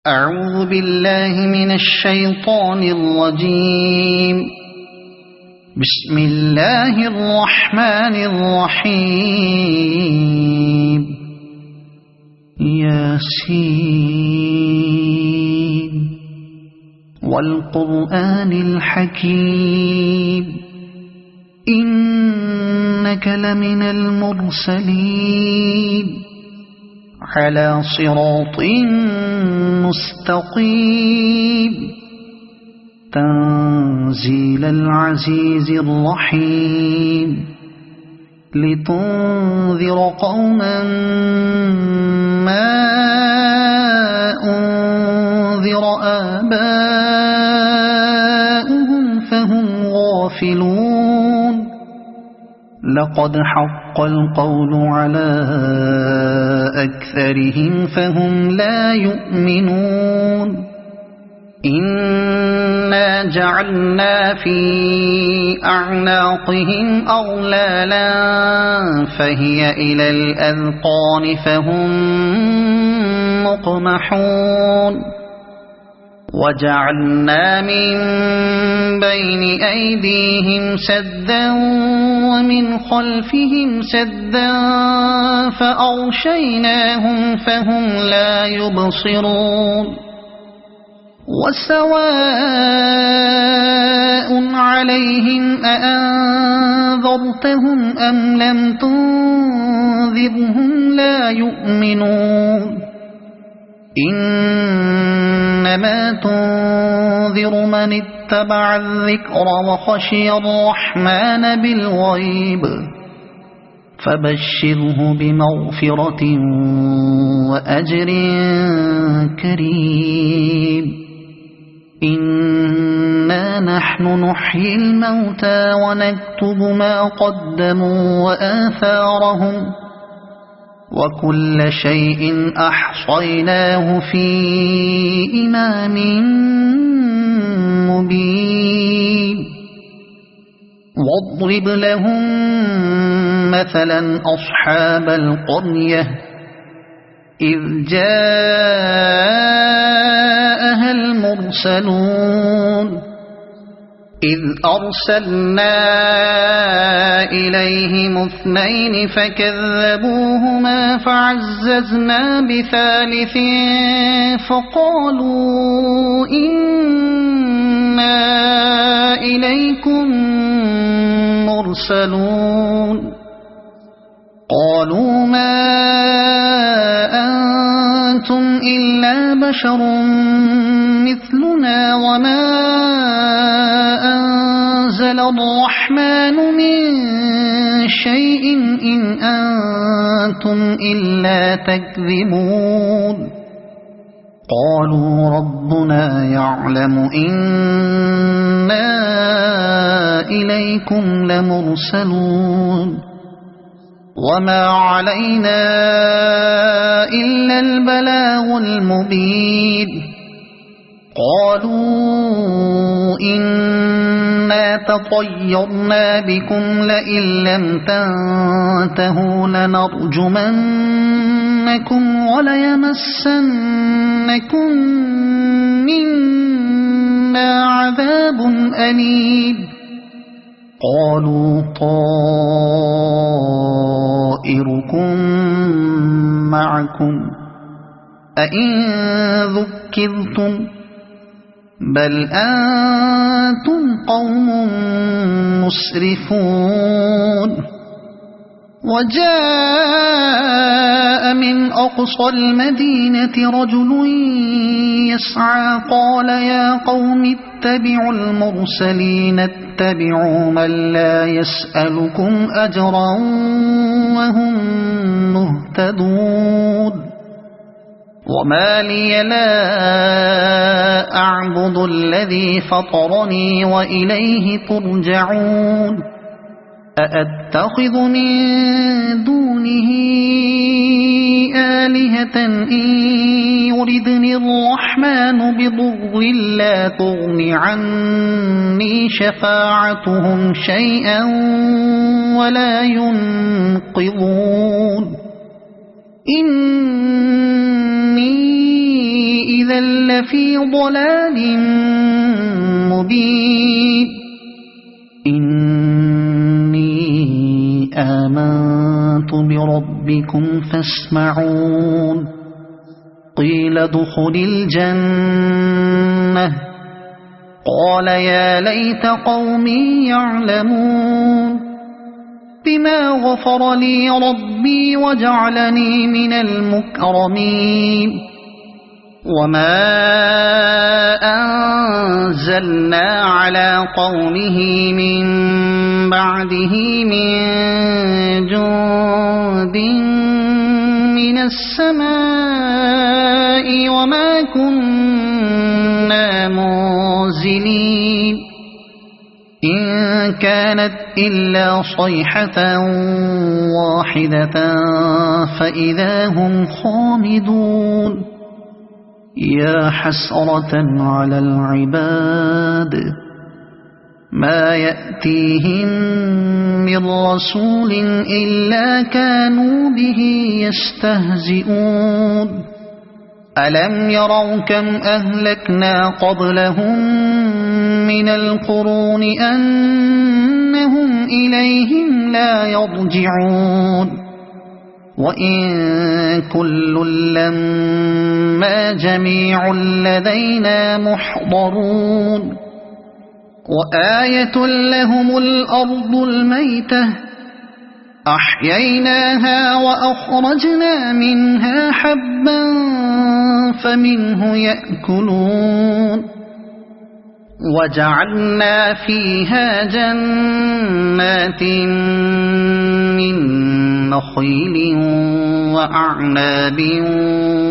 أعوذ بالله من الشيطان الرجيم. بسم الله الرحمن الرحيم. ياسين والقرآن الحكيم إنك لمن المرسلين على صراط مستقيم تنزيل العزيز الرحيم لتنذر قوما ما أنذر آباؤهم فهم غافلون. لقد حق القول على أكثرهم فهم لا يؤمنون. إنا جعلنا في أعناقهم أغلالا فهي إلى الأذقان فهم مقمحون. وجعلنا من بين أيديهم سدا ومن خلفهم سدا فأغشيناهم فهم لا يبصرون. وسواء عليهم أأنذرتهم أم لم تنذرهم لا يؤمنون. إنما تنذر من اتبع الذكر وخشي الرحمن بالغيب فبشره بمغفرة وأجر كريم. إنا نحن نحيي الموتى ونكتب ما قدموا وآثارهم وكل شيء أحصيناه في إمام مبين. واضرب لهم مثلا أصحاب القرية إذ جاءها المرسلون إذ أرسلنا إليهم اثنين فكذبوهما فعززنا بثالث فقالوا إنا إليكم مرسلون. قالوا ما أنتم إلا بشر مثلنا وما أنزل الرحمن من شيء إن أنتم إلا تكذبون. قالوا ربنا يعلم إنا إليكم لمرسلون وما علينا إلا البلاغ المبين. قالوا إنا تطيرنا بكم لئن لم تنتهوا لنرجمنكم وليمسنكم منا عذاب أليم. قالوا طائركم معكم أئن ذكرتم بل أنتم قوم مسرفون. وجاء من أقصى المدينة رجل يسعى قال يا قوم اتبعوا المرسلين اتبعوا من لا يسألكم أجرا وهم مهتدون. وما لي لا أعبد الذي فطرني وإليه ترجعون. أأتخذ من دونه آلهة إن يردني الرحمن بضر لا تغن عني شفاعتهم شيئا ولا ينقذون. إني إذا لفي ضلال مبين إني آمنت بربكم فاسمعون قيل ادخل الجنة قال يا ليت قومي يعلمون بما غفر لي ربي وجعلني من المكرمين وما أنزلنا على قومه من بعده من جند من السماء وما كنا منزلين إن كانت إلا صيحة واحدة فإذا هم خامدون يا حسرة على العباد ما يأتيهم من رسول إلا كانوا به يستهزئون ألم يروا كم أهلكنا قبلهم من القرون أنهم إليهم لا يرجعون وإن كل لما جميع لدينا محضرون وآية لهم الأرض الميتة أحييناها وأخرجنا منها حبا فمنه يأكلون وجعلنا فيها جنات من نخيل وأعناب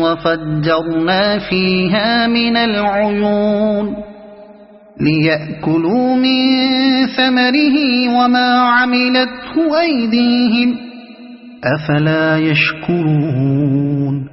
وفجرنا فيها من العيون ليأكلوا من ثمره وما عملته أيديهم أفلا يشكرون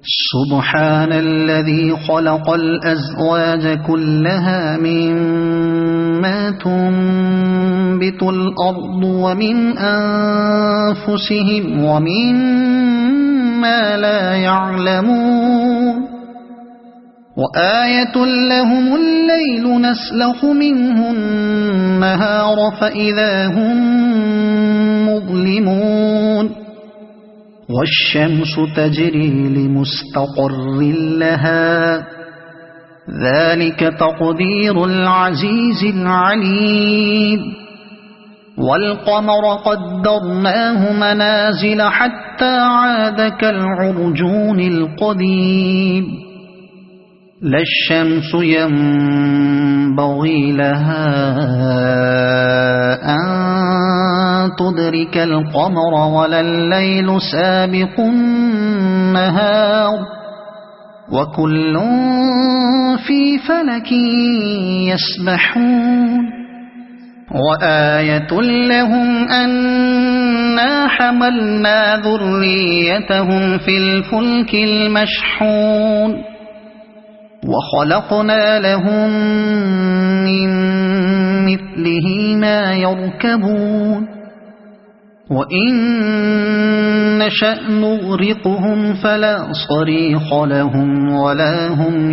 سبحان الذي خلق الأزواج كلها مما تنبت الأرض ومن أنفسهم ومما لا يعلمون وآية لهم الليل نسلخ منه النهار فإذا هم مظلمون والشمس تجري لمستقر لها ذلك تقدير العزيز العليم والقمر قدرناه منازل حتى عاد كالعرجون القديم لا الشمس ينبغي لها أن تدرك القمر ولا الليل سابق النهار وكل في فلك يسبحون وآية لهم أنا حملنا ذريتهم في الفلك المشحون وخلقنا لهم من مثله ما يركبون وإن نشأ نغرقهم فلا صريخ لهم ولا هم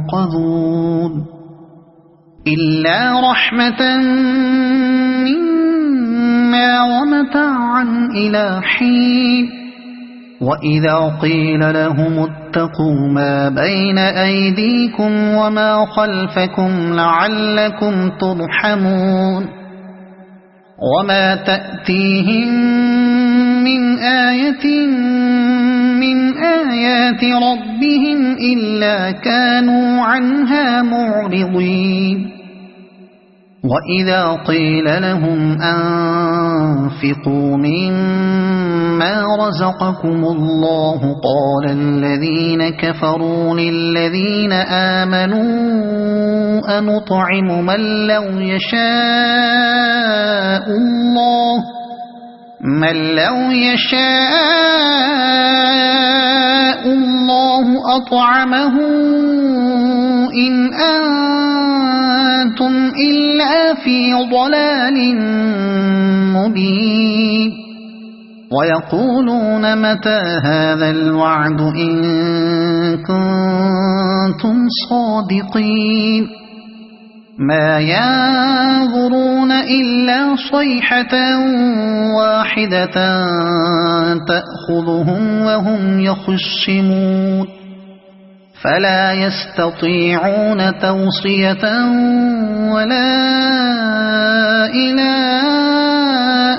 ينقذون إلا رحمة منا ومتاعا إلى حين وإذا قيل لهم اتقوا ما بين أيديكم وما خلفكم لعلكم ترحمون وما تأتيهم من آية من آيات ربهم إلا كانوا عنها معرضين وإذا قيل لهم أنفقوا مما رزقكم الله قال الذين كفروا للذين آمنوا أنطعم من لو يشاء الله أطعمه إن أنتم إلا في ضلال مبين ويقولون متى هذا الوعد إن كنتم صادقين ما ينظرون إلا صيحة واحدة تأخذهم وهم يخصمون فلا يستطيعون توصية ولا إلى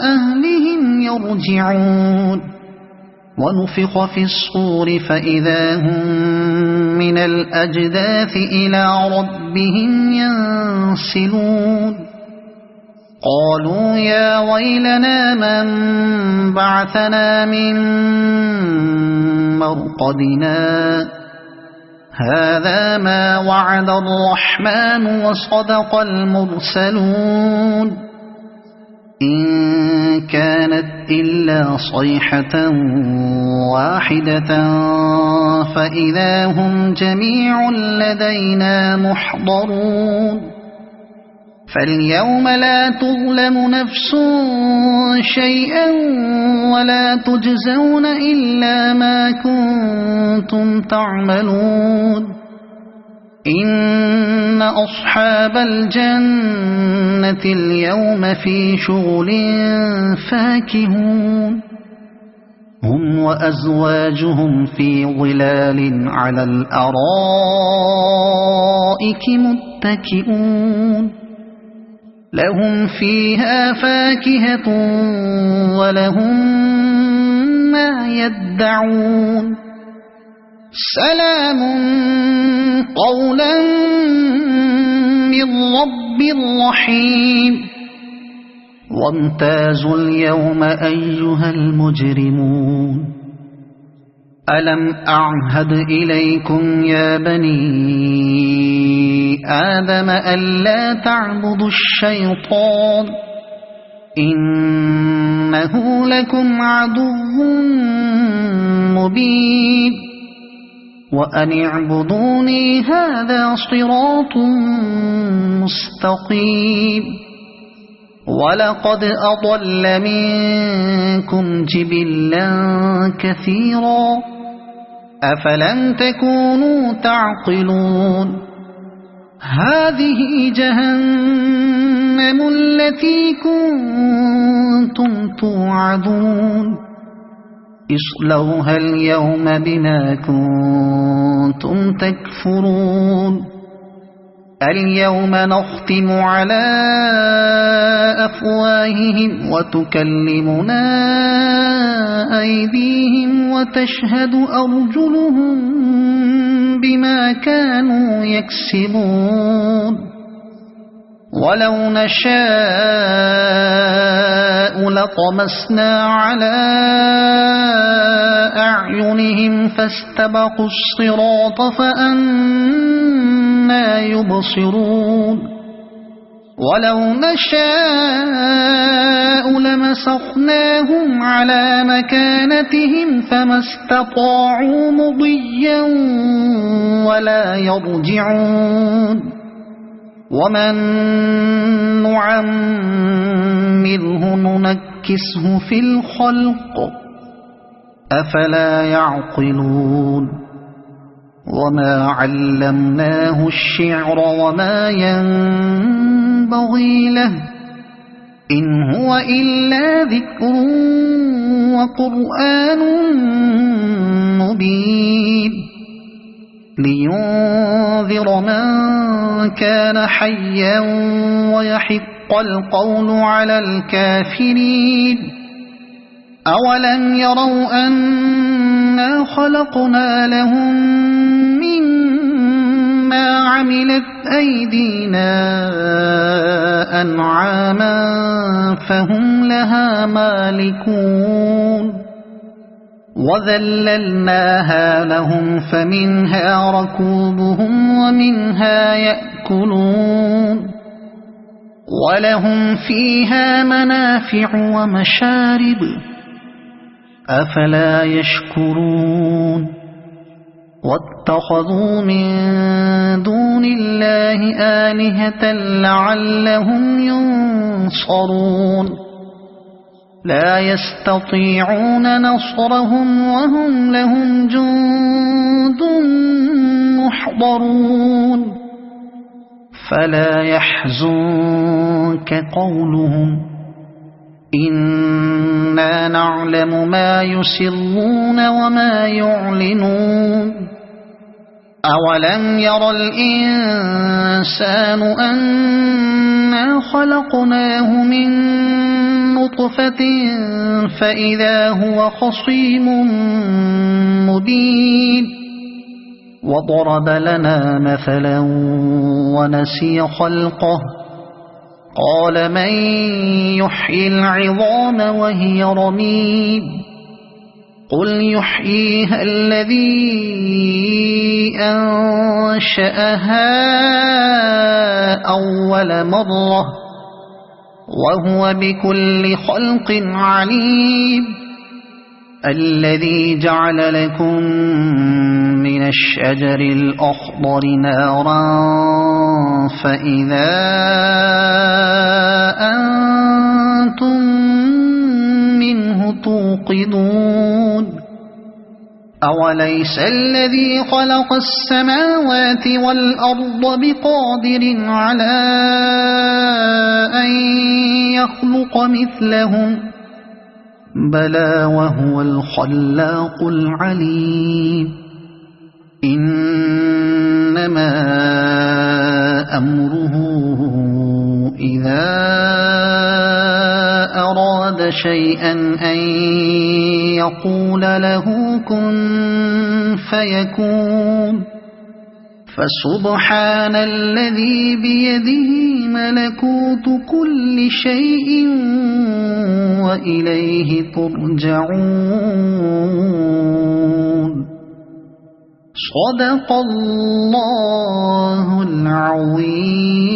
أهلهم يرجعون ونفخ في الصور فإذا هم من الأجداث إلى ربهم ينسلون قالوا يا ويلنا من بعثنا من مرقدنا هذا ما وعد الرحمن وصدق المرسلون إن كانت إلا صيحة واحدة فإذا هم جميع لدينا محضرون فاليوم لا تظلم نفس شيئا ولا تجزون إلا ما كنتم تعملون إن أصحاب الجنة اليوم في شغل فاكهون هم وأزواجهم في ظلال على الأرائك متكئون لهم فيها فاكهة ولهم ما يدعون سلام قولا من رب رحيم وامتازوا اليوم أيها المجرمون ألم أعهد إليكم يا بني آدم ألا تعبدوا الشيطان إنه لكم عدو مبين وأن اعبدوني هذا صراط مستقيم ولقد أضل منكم جبلا كثيرا أفلم تكونوا تعقلون هذه جهنم التي كنتم توعدون اصلوها اليوم بما كنتم تكفرون اليوم نختم على أفواههم وتكلمنا أيديهم وتشهد أرجلهم بما كانوا يكسبون ولو نشاء لطمسنا على أعينهم فاستبقوا الصراط فأنى يبصرون ولو نشاء لمسخناهم على مكانتهم فما استطاعوا مضيا ولا يرجعون ومن نعمره ننكسه في الخلق أفلا يعقلون وما علمناه الشعر وما ينبغي له إن هو إلا ذكر وقرآن مبين لينذر من كان حيا ويحق القول على الكافرين أولم يروا أنا خلقنا لهم مما عملت أيدينا أنعاما فهم لها مالكون وذللناها لهم فمنها ركوبهم ومنها يأكلون ولهم فيها منافع ومشارب أفلا يشكرون واتخذوا من دون الله آلهة لعلهم ينصرون لا يستطيعون نصرهم وهم لهم جند محضرون فلا يحزنك قولهم إنا نعلم ما يسرون وما يعلنون أولم ير الإنسان أنا خلقناه من نطفة فإذا هو خصيم مبين وضرب لنا مثلا ونسي خلقه قال من يحيي العظام وهي رميم قل يحييها الذي أنشأها أول مرة وهو بكل خلق عليم الذي جعل لكم من الشجر الأخضر نارا فإذا أنتم منه توقدون أوليس الذي خلق السماوات والأرض بقادر على أن يخلق مثلهم بلى وهو الخلاق العليم إنما أمره إذا أراد شيئا أن يقول له كن فيكون فسبحان الذي بيده ملكوت كل شيء وإليه ترجعون صدق الله العظيم.